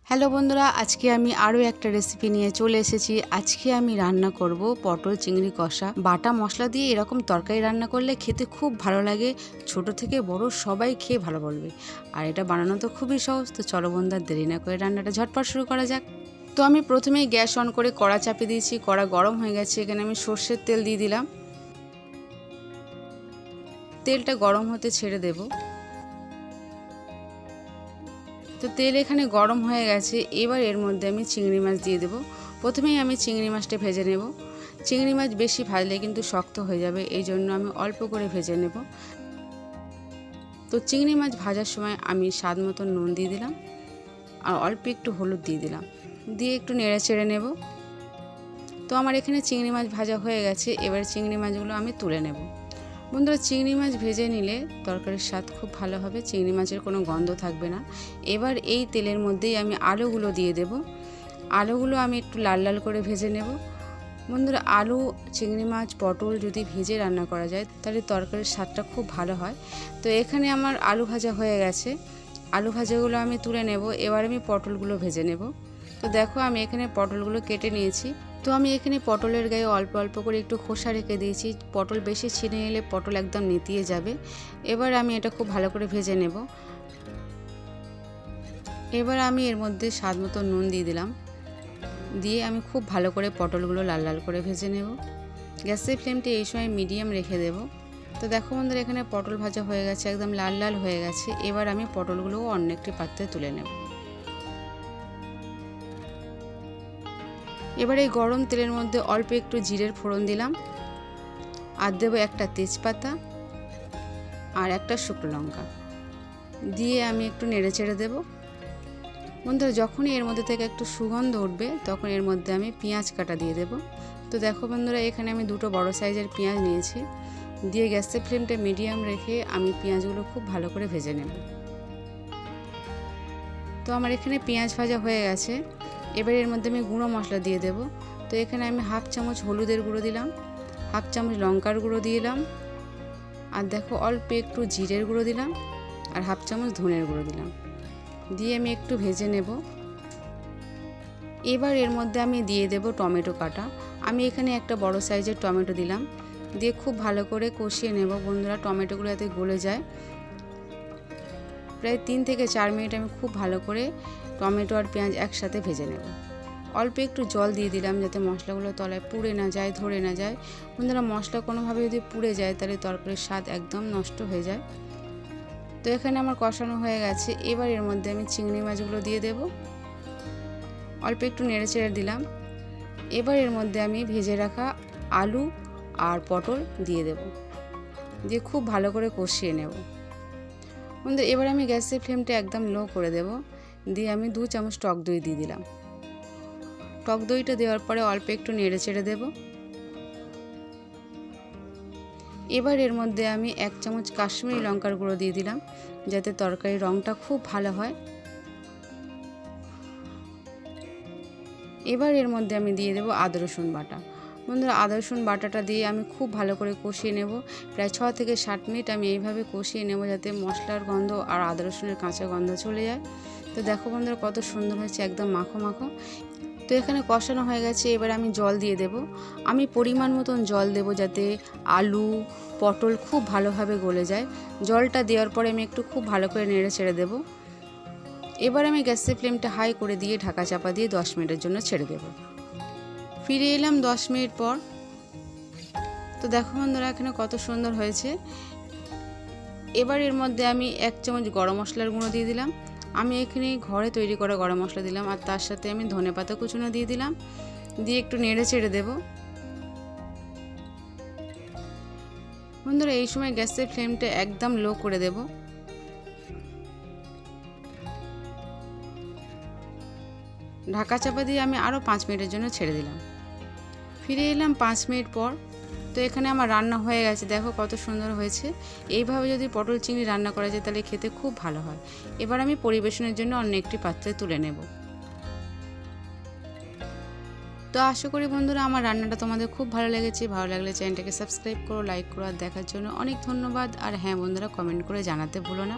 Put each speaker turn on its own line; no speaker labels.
Hello বন্ধুরা, আজকে আমি আরও একটা রেসিপি নিয়ে চলে এসেছি। আজকে আমি রান্না করব পটল চিংড়ি কষা। বাটা মশলা দিয়ে এরকম তরকারি রান্না করলে খেতে খুব ভালো লাগে। ছোট থেকে বড় সবাই খেয়ে ভালো বলবে। আর এটা বানানো তো খুবই সহজ। তো চলো বন্ধুরা, দেরি না করে রান্নাটা ঝটপট শুরু করা যাক। তো আমি প্রথমেই গ্যাস অন করে কড়া চাপিয়ে দিয়েছি। কড়া গরম হয়ে গেছে। এখানে আমি সর্ষের তেল দিয়ে দিলাম। তেলটা গরম হতে ছেড়ে দেব। তো তেল এখানে গরম হয়ে গেছে। এবার এর মধ্যে আমি চিংড়ি মাছ দিয়ে দেব। প্রথমেই আমি চিংড়ি মাছটা ভেজে নেব। চিংড়ি মাছ বেশি ভাজলে কিন্তু শক্ত হয়ে যাবে, এই জন্য আমি অল্প করে ভেজে নেব। তো চিংড়ি মাছ ভাজার সময় আমি স্বাদ মতো নুন দিয়ে দিলাম আর অল্প একটু হলুদ দিয়ে দিলাম, দিয়ে একটু নেড়ে চেড়ে নেব। তো আমার এখানে চিংড়ি মাছ ভাজা হয়ে গেছে। এবার চিংড়ি মাছগুলো আমি তুলে নেব। বন্ধুরা, চিংড়ি মাছ ভেজে নিলে তরকারির স্বাদ খুব ভালো হবে, চিংড়ি মাছের কোনো গন্ধ থাকবে না। এবার এই তেলের মধ্যেই আমি আলুগুলো দিয়ে দেব। আলুগুলো আমি একটু লাল লাল করে ভেজে নেব। বন্ধুরা, আলু, চিংড়ি মাছ, পটল যদি ভেজে রান্না করা যায় তাহলে তরকারির স্বাদটা খুব ভালো হয়। তো এখানে আমার আলু ভাজা হয়ে গেছে। আলু ভাজাগুলো আমি তুলে নেব। এবার আমি পটলগুলো ভেজে নেব। তো দেখো, আমি এখানে পটলগুলো কেটে নিয়েছি। তো আমি এখানে পটলের গায়ে অল্প অল্প করে একটু খোসা রেখে দিয়েছি। পটল বেশি ছিঁড়ে নিলে পটল একদম নেতিয়ে যাবে। এবার আমি এটা খুব ভালো করে ভেজে নেব। এবার আমি এর মধ্যে স্বাদ মতো নুন দিয়ে দিলাম, দিয়ে আমি খুব ভালো করে পটলগুলো লাল লাল করে ভেজে নেব। গ্যাসের ফ্লেমটি এই সময় মিডিয়াম রেখে দেব। তো দেখো বন্ধুরা, এখানে পটল ভাজা হয়ে গেছে, একদম লাল লাল হয়ে গেছে। এবার আমি পটলগুলোও অন্য একটি পাত্রে তুলে নেব। এবার এই গরম তেলের মধ্যে অল্প একটু জিরের ফোড়ন দিলাম, আর দেবো একটা তেজপাতা আর একটা শুকনো লঙ্কা, দিয়ে আমি একটু নেড়ে চেড়ে দেবো। বন্ধুরা, যখনই এর মধ্যে থেকে একটু সুগন্ধ উঠবে তখন এর মধ্যে আমি পেঁয়াজ কাটা দিয়ে দেব। তো দেখো বন্ধুরা, এখানে আমি দুটো বড় সাইজের পেঁয়াজ নিয়েছি, দিয়ে গ্যাসের ফ্লেমটা মিডিয়াম রেখে আমি পেঁয়াজগুলো খুব ভালো করে ভেজে নেব। তো আমার এখানে পেঁয়াজ ভাজা হয়ে গেছে। এবার এর মধ্যে আমি গুঁড়ো মশলা দিয়ে দেব। তো এখানে আমি হাফ চামচ হলুদের গুঁড়ো দিলাম, হাফ চামচ লঙ্কার গুঁড়ো দিলাম, আর দেখো অল্প একটু জিরের গুঁড়ো দিলাম, আর হাফ চামচ ধনের গুঁড়ো দিলাম, দিয়ে আমি একটু ভেজে নেব। এবার এর মধ্যে আমি দিয়ে দেব টমেটো কাটা। আমি এখানে একটা বড় সাইজের টমেটো দিলাম, দিয়ে খুব ভালো করে কষিয়ে নেব। বন্ধুরা, টমেটোগুলো যাতে গলে যায়। প্রায় 3 থেকে 4 মিনিট আমি খুব ভালো করে টমেটো আর পেঁয়াজ একসাথে ভেজে নেব। অল্প একটু জল দিয়ে দিলাম যাতে মশলাগুলো তলায় পুড়ে না যায়, ধরে না যায়। বন্ধুরা, মশলা কোনোভাবে যদি পুড়ে যায় তাহলে তরকারির স্বাদ একদম নষ্ট হয়ে যায়। তো এখানে আমার কষানো হয়ে গেছে। এবার এর মধ্যে আমি চিংড়ি মাছগুলো দিয়ে দেব, অল্প একটু নেড়ে চেড়ে দিলাম। এবার এর মধ্যে আমি ভেজে রাখা আলু আর পটল দিয়ে দেব, দিয়ে খুব ভালো করে কষিয়ে নেব। বন্ধুরা, এবার আমি গ্যাসের ফ্লেমটা একদম লো করে দেব, দিয়ে আমি 2 চামচ টক দই দিয়ে দিলাম। টক দইটা দেওয়ার পরে অল্প একটু নেড়ে চেড়ে দেব। এবার এর মধ্যে আমি 1 চামচ কাশ্মীরি লঙ্কার গুঁড়ো দিয়ে দিলাম, যাতে তরকারির রঙটা খুব ভালো হয়। এবার এর মধ্যে আমি দিয়ে দেব আদা রসুন বাটা। বন্ধুরা, আদা রসুন বাটাটা দিয়ে আমি খুব ভালো করে কষিয়ে নেব। প্রায় 6 থেকে 7 মিনিট আমি এইভাবে কষিয়ে নেব যাতে মশলার গন্ধ আর আদা রসুনের কাঁচা গন্ধ চলে যায়। তো দেখো বন্ধুরা, কত সুন্দর হয়েছে, একদম মাখো মাখো। তো এখানে কষানো হয়ে গেছে। এবার আমি জল দিয়ে দেব। আমি পরিমাণ মতন জল দেব যাতে আলু, পটল খুব ভালোভাবে গলে যায়। জলটা দেওয়ার পরে আমি একটু খুব ভালো করে নেড়ে ছেড়ে দেব। এবার আমি গ্যাসের ফ্লেমটা হাই করে দিয়ে ঢাকা চাপা দিয়ে 10 মিনিটের জন্য ছেড়ে দেব। ফিরে এলাম 10 মিনিট পর। তো দেখো বন্ধুরা, এখানে কত সুন্দর হয়েছে। এবার এর মধ্যে আমি 1 চামচ গরম মশলার গুঁড়ো দিয়ে দিলাম। আমি এখানে ঘরে তৈরি করা গরম মশলা দিলাম, আর তার সাথে আমি ধনেপাতা কুচনো দিয়ে দিলাম, দিয়ে একটু নেড়ে চেড়ে দেব। বন্ধুরা, এই সময় গ্যাসের ফ্লেমটা একদম লো করে দেব। ঢাকা চাপা দিয়ে আমি আরও 5 মিনিটের জন্য ছেড়ে দিলাম। ফিরে এলাম 5 মিনিট পর। তো এখানে আমার রান্না হয়ে গেছে। দেখো কত সুন্দর হয়েছে। এইভাবে যদি পটল চিংড়ি রান্না করা যায় তাহলে খেতে খুব ভালো হয়। এবার আমি পরিবেশনের জন্য অন্য একটি পাত্রে তুলে নেব। তো আশা করি বন্ধুরা, আমার রান্নাটা তোমাদের খুব ভালো লেগেছে। ভালো লাগলে চ্যানেলটাকে সাবস্ক্রাইব করো, লাইক করো, আর দেখার জন্য অনেক ধন্যবাদ। আর হ্যাঁ বন্ধুরা, কমেন্ট করে জানাতে ভুলো না।